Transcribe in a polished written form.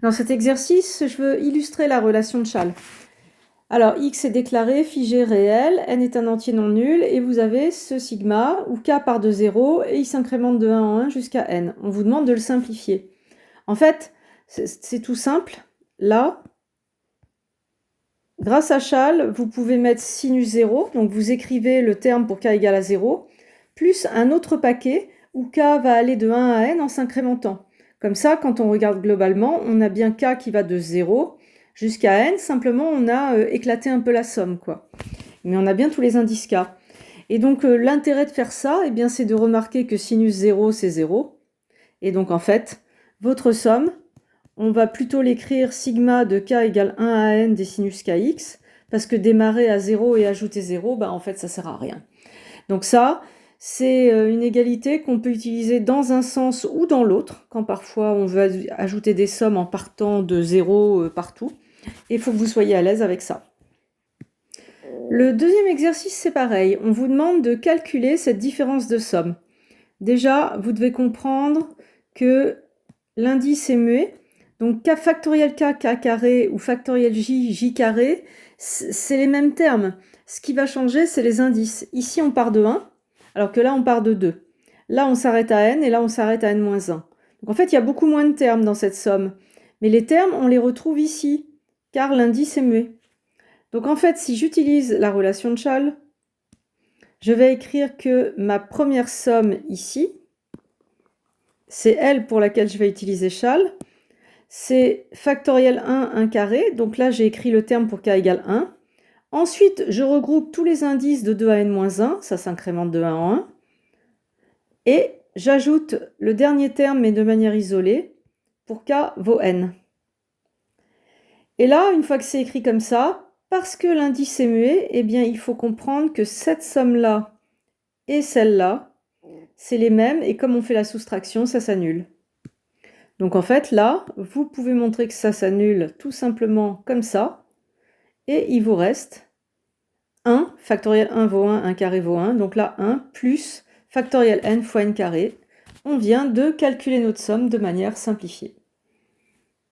Dans cet exercice, je veux illustrer la relation de Chasles. Alors, x est déclaré, figé, réel, n est un entier non nul, et vous avez ce sigma, où k part de 0, et il s'incrémente de 1 en 1 jusqu'à n. On vous demande de le simplifier. En fait, c'est tout simple. Là, grâce à Chasles, vous pouvez mettre sinus 0, donc vous écrivez le terme pour k égale à 0, plus un autre paquet où k va aller de 1 à n en s'incrémentant. Comme ça, quand on regarde globalement, on a bien k qui va de 0 jusqu'à n, simplement on a éclaté un peu la somme, quoi. Mais on a bien tous les indices k. Et donc l'intérêt de faire ça, eh bien, c'est de remarquer que sinus 0, c'est 0. Et donc en fait, votre somme, on va plutôt l'écrire sigma de k égale 1 à n des sinus kx, parce que démarrer à 0 et ajouter 0, en fait, ça sert à rien. Donc ça, c'est une égalité qu'on peut utiliser dans un sens ou dans l'autre, quand parfois on veut ajouter des sommes en partant de 0 partout. Et il faut que vous soyez à l'aise avec ça. Le deuxième exercice, c'est pareil. On vous demande de calculer cette différence de somme. Déjà, vous devez comprendre que l'indice est muet. Donc k factoriel k, k carré ou factoriel j, j carré, c'est les mêmes termes. Ce qui va changer, c'est les indices. Ici, on part de 1, alors que là, on part de 2. Là, on s'arrête à n, et là, on s'arrête à n-1. Donc en fait, il y a beaucoup moins de termes dans cette somme. Mais les termes, on les retrouve ici, car l'indice est muet. Donc en fait, si j'utilise la relation de Chasles, je vais écrire que ma première somme ici, c'est elle pour laquelle je vais utiliser Chasles. C'est factoriel 1, 1 carré. Donc là, j'ai écrit le terme pour k égale 1. Ensuite, je regroupe tous les indices de 2 à n-1. Ça s'incrémente de 1 en 1. Et j'ajoute le dernier terme, mais de manière isolée, pour k vaut n. Et là, une fois que c'est écrit comme ça, parce que l'indice est muet, eh bien, il faut comprendre que cette somme-là et celle-là, c'est les mêmes. Et comme on fait la soustraction, ça s'annule. Donc en fait, là, vous pouvez montrer que ça s'annule tout simplement comme ça. Et il vous reste 1, factoriel 1 vaut 1, 1 carré vaut 1. Donc là, 1 plus factoriel n fois n carré. On vient de calculer notre somme de manière simplifiée.